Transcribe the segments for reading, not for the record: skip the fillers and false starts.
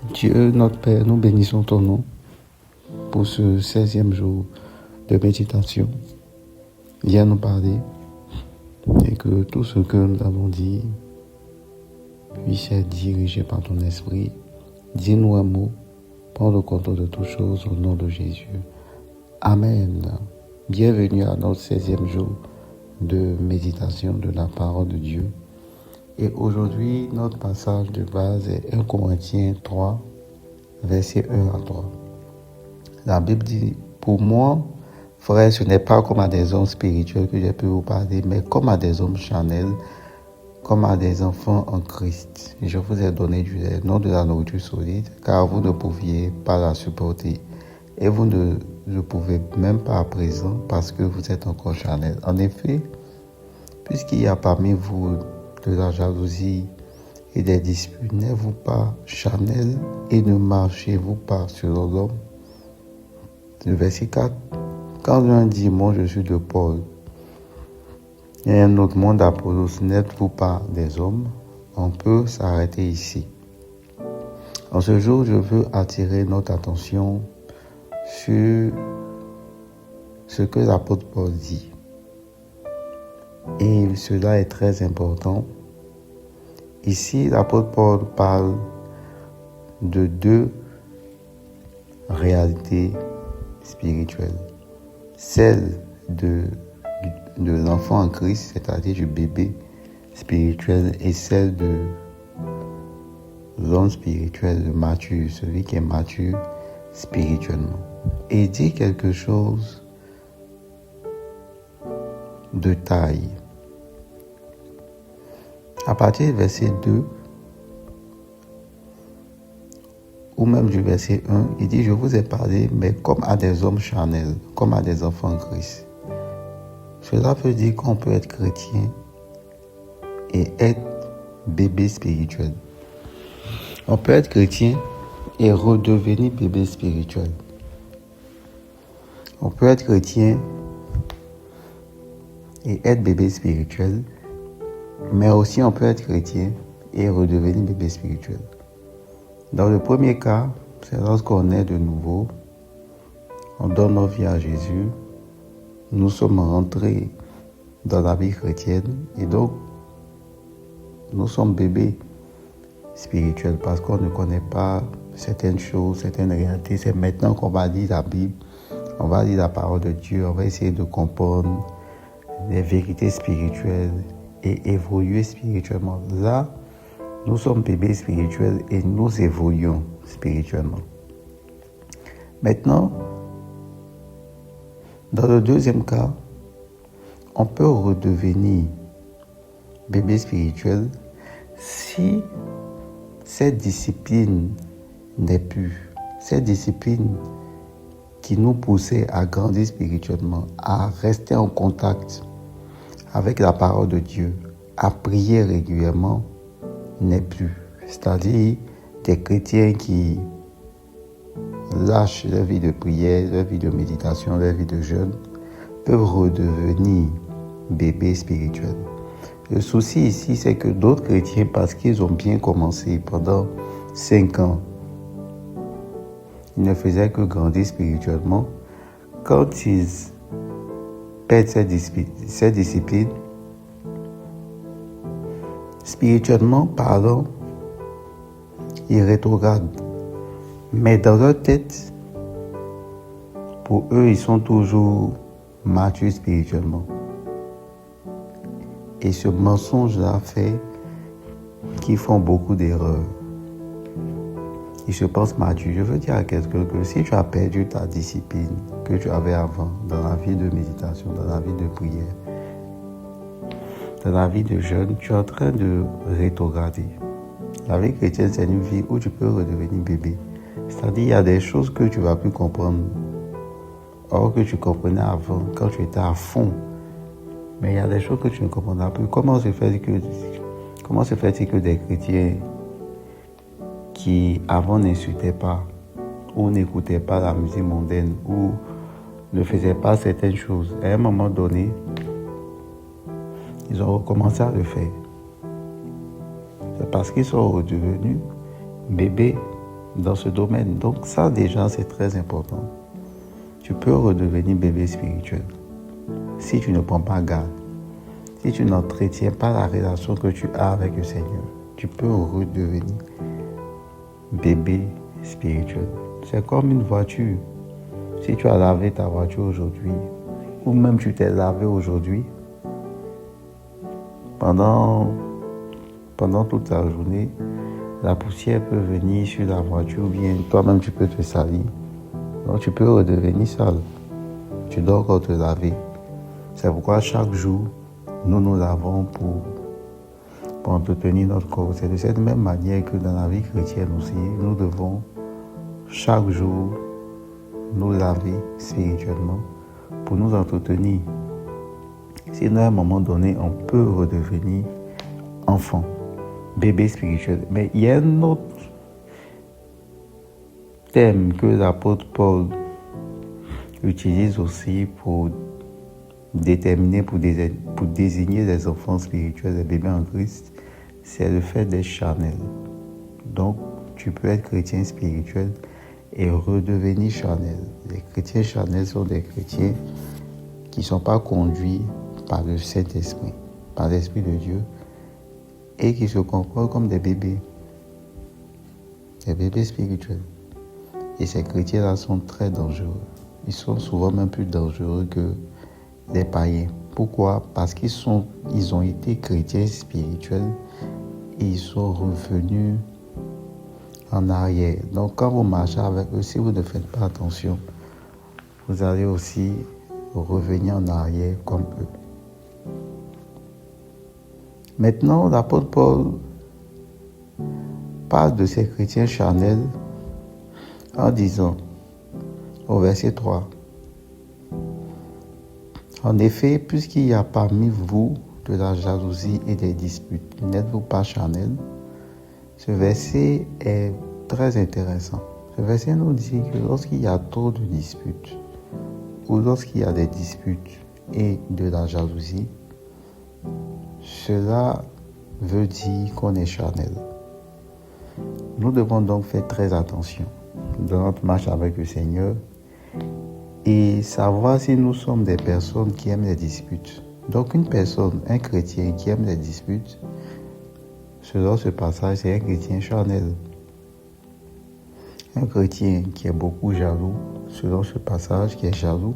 Dieu, notre Père, nous bénissons ton nom pour ce 16e jour de méditation. Viens nous parler et que tout ce que nous avons dit puisse être dirigé par ton esprit. Dis-nous un mot, prends le contrôle de toutes choses au nom de Jésus. Amen. Bienvenue à notre 16e jour de méditation de la parole de Dieu. Et aujourd'hui, notre passage de base est 1 Corinthiens 3, versets 1 à 3. La Bible dit, pour moi, frère, ce n'est pas comme à des hommes spirituels que j'ai pu vous parler, mais comme à des hommes charnels, comme à des enfants en Christ. Je vous ai donné du lait, non de la nourriture solide, car vous ne pouviez pas la supporter. Et vous ne le pouvez même pas à présent parce que vous êtes encore charnel. En effet, puisqu'il y a parmi vous de la jalousie et des disputes, n'êtes-vous pas charnel et ne marchez-vous pas selon l'homme? Le verset 4. Quand l'un dit, moi je suis de Paul, et un autre monde d'Apollos, n'êtes-vous pas des hommes? On peut s'arrêter ici. En ce jour, je veux attirer notre attention sur ce que l'apôtre Paul dit. Et cela est très important. Ici, l'apôtre Paul parle de deux réalités spirituelles. Celle de l'enfant en Christ, c'est-à-dire du bébé spirituel, et celle de l'homme spirituel, le mature, celui qui est mature spirituellement. Et il dit quelque chose de taille. À partir du verset 2, ou même du verset 1, il dit, je vous ai parlé, mais comme à des hommes charnels, comme à des enfants en Christ. Cela veut dire qu'on peut être chrétien et être bébé spirituel. On peut être chrétien et redevenir bébé spirituel. On peut être chrétien et être bébé spirituel, mais aussi on peut être chrétien et redevenir bébé spirituel. Dans le premier cas, c'est lorsqu'on est de nouveau, on donne notre vie à Jésus, nous sommes rentrés dans la vie chrétienne et donc nous sommes bébés spirituels parce qu'on ne connaît pas certaines choses, certaines réalités. C'est maintenant qu'on va lire la Bible, on va lire la parole de Dieu, on va essayer de comprendre les vérités spirituelles et évoluer spirituellement. Là, nous sommes bébés spirituels et nous évoluons spirituellement. Maintenant, dans le deuxième cas, on peut redevenir bébé spirituel si cette discipline n'est plus. Cette discipline qui nous poussait à grandir spirituellement, à rester en contact avec la parole de Dieu, à prier régulièrement, n'est plus. C'est-à-dire des chrétiens qui lâchent leur vie de prière, leur vie de méditation, leur vie de jeûne, peuvent redevenir bébés spirituels. Le souci ici, c'est que d'autres chrétiens, parce qu'ils ont bien commencé pendant 5 ans, ils ne faisaient que grandir spirituellement. Quand ils perdent cette discipline, spirituellement parlant, ils rétrogradent. Mais dans leur tête, pour eux, ils sont toujours matures spirituellement. Et ce mensonge-là fait qu'ils font beaucoup d'erreurs. Ils se pensent matures. Je veux dire à quelqu'un que si tu as perdu ta discipline que tu avais avant, dans la vie de méditation, dans la vie de prière, dans la vie de jeûne, tu es en train de rétrograder. La vie chrétienne, c'est une vie où tu peux redevenir bébé. C'est-à-dire, il y a des choses que tu vas plus comprendre, or que tu comprenais avant, quand tu étais à fond. Mais il y a des choses que tu ne comprendras plus. Comment se fait-il que des chrétiens qui avant n'insultaient pas, ou n'écoutaient pas la musique mondaine, ou ne faisaient pas certaines choses, à un moment donné, ils ont recommencé à le faire. C'est parce qu'ils sont redevenus bébés dans ce domaine. Donc ça déjà, c'est très important. Tu peux redevenir bébé spirituel si tu ne prends pas garde. Si tu n'entretiens pas la relation que tu as avec le Seigneur, tu peux redevenir bébé spirituel. C'est comme une voiture. Si tu as lavé ta voiture aujourd'hui, ou même tu t'es lavé aujourd'hui, pendant toute la journée, la poussière peut venir sur la voiture, ou bien toi-même tu peux te salir. Donc tu peux redevenir sale. Tu dois encore te laver. C'est pourquoi chaque jour, nous nous lavons pour entretenir notre corps. C'est de cette même manière que dans la vie chrétienne aussi, nous devons chaque jour nous laver spirituellement pour nous entretenir. Sinon, à un moment donné, on peut redevenir enfant, bébé spirituel. Mais il y a un autre thème que l'apôtre Paul utilise aussi pour déterminer, pour désigner les enfants spirituels, les bébés en Christ, c'est le fait d'être charnel. Donc, tu peux être chrétien spirituel et redevenir charnel. Les chrétiens charnels sont des chrétiens qui ne sont pas conduits par le Saint-Esprit, par l'Esprit de Dieu, et qui se comportent comme des bébés spirituels. Et ces chrétiens-là sont très dangereux. Ils sont souvent même plus dangereux que les païens. Pourquoi? Parce qu'ils ont été chrétiens spirituels et ils sont revenus en arrière. Donc quand vous marchez avec eux, si vous ne faites pas attention, vous allez aussi revenir en arrière comme eux. Maintenant, l'apôtre Paul parle de ces chrétiens charnels en disant, au verset 3, en effet, puisqu'il y a parmi vous de la jalousie et des disputes, n'êtes-vous pas charnels? Ce verset est très intéressant. Ce verset nous dit que lorsqu'il y a trop de disputes, ou lorsqu'il y a des disputes et de la jalousie, cela veut dire qu'on est charnel. Nous devons donc faire très attention dans notre marche avec le Seigneur et savoir si nous sommes des personnes qui aiment les disputes. Donc une personne, un chrétien qui aime les disputes, selon ce passage, c'est un chrétien charnel. Un chrétien qui est beaucoup jaloux, selon ce passage, qui est jaloux,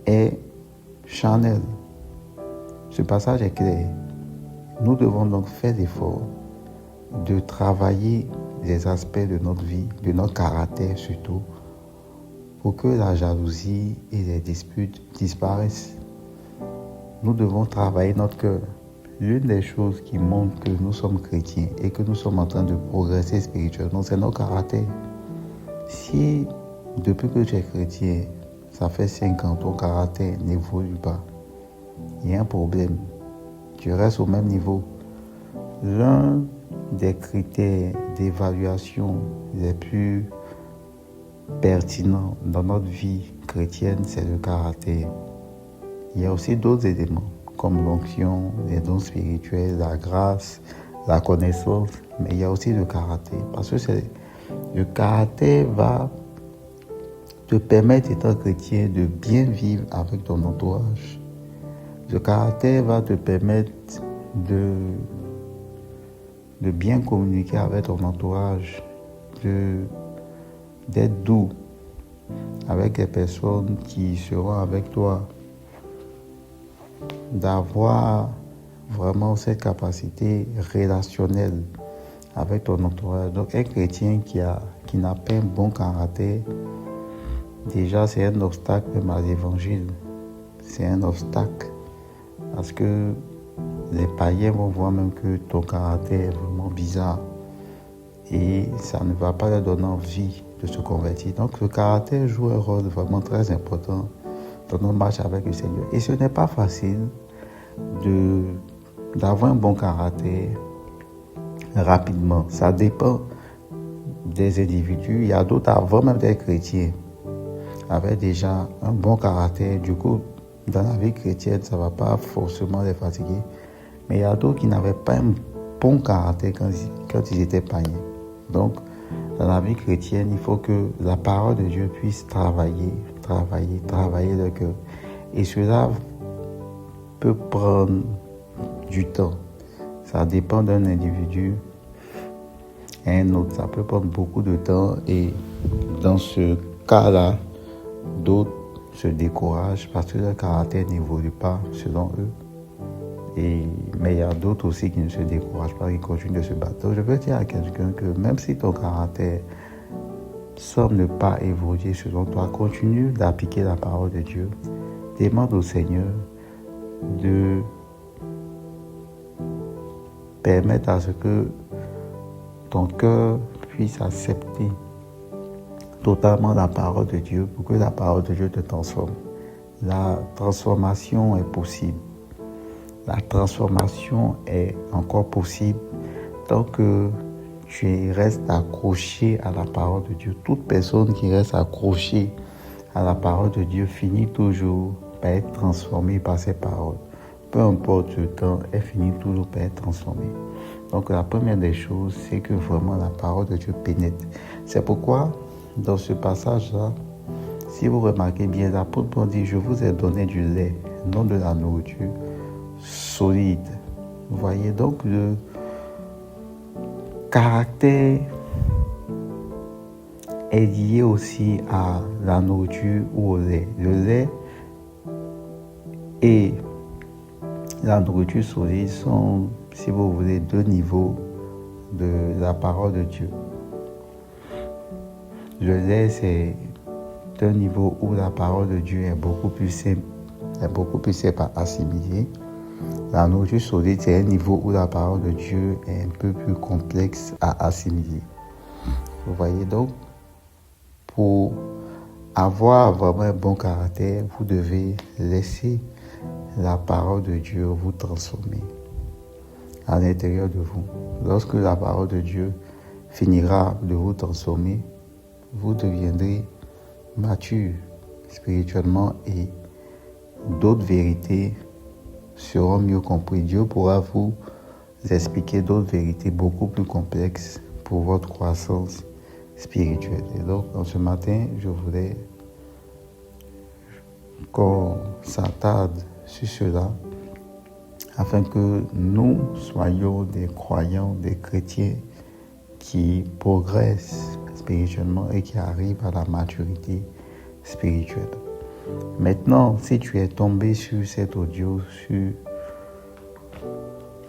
est charnel. Ce passage est clair. Nous devons donc faire l'effort de travailler les aspects de notre vie, de notre caractère surtout, pour que la jalousie et les disputes disparaissent. Nous devons travailler notre cœur. L'une des choses qui montre que nous sommes chrétiens et que nous sommes en train de progresser spirituellement, c'est notre caractère. Si depuis que tu es chrétien, ça fait 5 ans, ton caractère n'évolue pas, il y a un problème. Tu restes au même niveau. L'un des critères d'évaluation les plus pertinents dans notre vie chrétienne, c'est le caractère. Il y a aussi d'autres éléments, comme l'onction, les dons spirituels, la grâce, la connaissance, mais il y a aussi le caractère. Parce que le caractère va te permettre, étant chrétien, de bien vivre avec ton entourage. Le caractère va te permettre de bien communiquer avec ton entourage, d'être doux avec les personnes qui seront avec toi, d'avoir vraiment cette capacité relationnelle avec ton entourage. Donc un chrétien qui n'a pas un bon caractère, déjà c'est un obstacle même à l'évangile. C'est un obstacle parce que les païens vont voir même que ton caractère est vraiment bizarre et ça ne va pas leur donner envie de se convertir. Donc le caractère joue un rôle vraiment très important dans notre marche avec le Seigneur. Et ce n'est pas facile d'avoir un bon caractère rapidement. Ça dépend des individus. Il y a d'autres, avant même d'être chrétiens, avaient déjà un bon caractère. Du coup, dans la vie chrétienne, ça ne va pas forcément les fatiguer. Mais il y a d'autres qui n'avaient pas un bon caractère quand ils étaient païens. Donc, dans la vie chrétienne, il faut que la parole de Dieu puisse travailler le cœur. Et cela peut prendre du temps. Ça dépend d'un individu à un autre. Ça peut prendre beaucoup de temps. Et dans ce cas-là, d'autres se découragent parce que leur caractère n'évolue pas selon eux. Mais il y a d'autres aussi qui ne se découragent pas, qui continuent de se battre. Donc je veux dire à quelqu'un que même si ton caractère semble ne pas évoluer selon toi, continue d'appliquer la parole de Dieu. Demande au Seigneur de permettre à ce que ton cœur puisse accepter totalement la parole de Dieu pour que la parole de Dieu te transforme. La transformation est possible. La transformation est encore possible tant que tu restes accroché à la parole de Dieu. Toute personne qui reste accrochée à la parole de Dieu finit toujours par être transformée par ses paroles. Peu importe le temps, elle finit toujours par être transformée. Donc la première des choses, c'est que vraiment la parole de Dieu pénètre. C'est pourquoi, dans ce passage-là, si vous remarquez bien, l'apôtre Paul dit, je vous ai donné du lait, non de la nourriture solide. Vous voyez, donc le caractère est lié aussi à la nourriture ou au lait. Le lait et la nourriture solide sont, si vous voulez, deux niveaux de la parole de Dieu. Le lait, c'est un niveau où la parole de Dieu est beaucoup plus simple à assimiler. La nourriture solide, c'est un niveau où la parole de Dieu est un peu plus complexe à assimiler. Vous voyez donc, pour avoir vraiment un bon caractère, vous devez laisser la parole de Dieu vous transformer à l'intérieur de vous. Lorsque la parole de Dieu finira de vous transformer, vous deviendrez mature spirituellement et d'autres vérités seront mieux comprises. Dieu pourra vous expliquer d'autres vérités beaucoup plus complexes pour votre croissance spirituelle. Et donc, ce matin, je voulais qu'on s'attarde sur cela afin que nous soyons des croyants, des chrétiens qui progressent spirituellement et qui arrivent à la maturité spirituelle. Maintenant, si tu es tombé sur cet audio, sur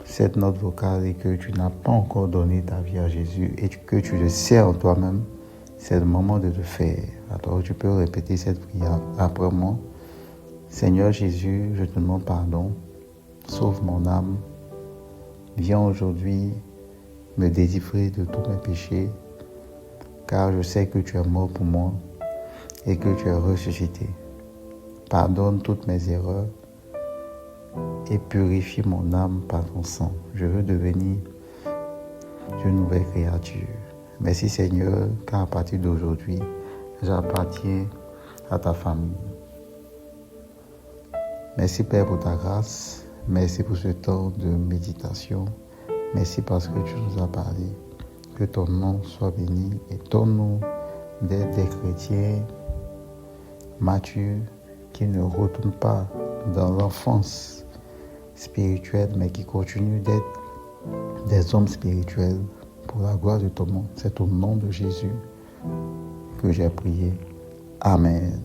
cette note vocale et que tu n'as pas encore donné ta vie à Jésus et que tu le sais en toi-même, c'est le moment de le faire. Alors tu peux répéter cette prière après moi. Seigneur Jésus, je te demande pardon. Sauve mon âme. Viens aujourd'hui me délivrer de tous mes péchés, car je sais que tu es mort pour moi et que tu es ressuscité. Pardonne toutes mes erreurs et purifie mon âme par ton sang. Je veux devenir une nouvelle créature. Merci Seigneur, car à partir d'aujourd'hui, j'appartiens à ta famille. Merci Père pour ta grâce. Merci pour ce temps de méditation. Merci parce que tu nous as parlé. Que ton nom soit béni et donne-nous d'être des chrétiens matures qui ne retournent pas dans l'enfance spirituelle, mais qui continuent d'être des hommes spirituels pour la gloire de ton nom. C'est au nom de Jésus que j'ai prié. Amen.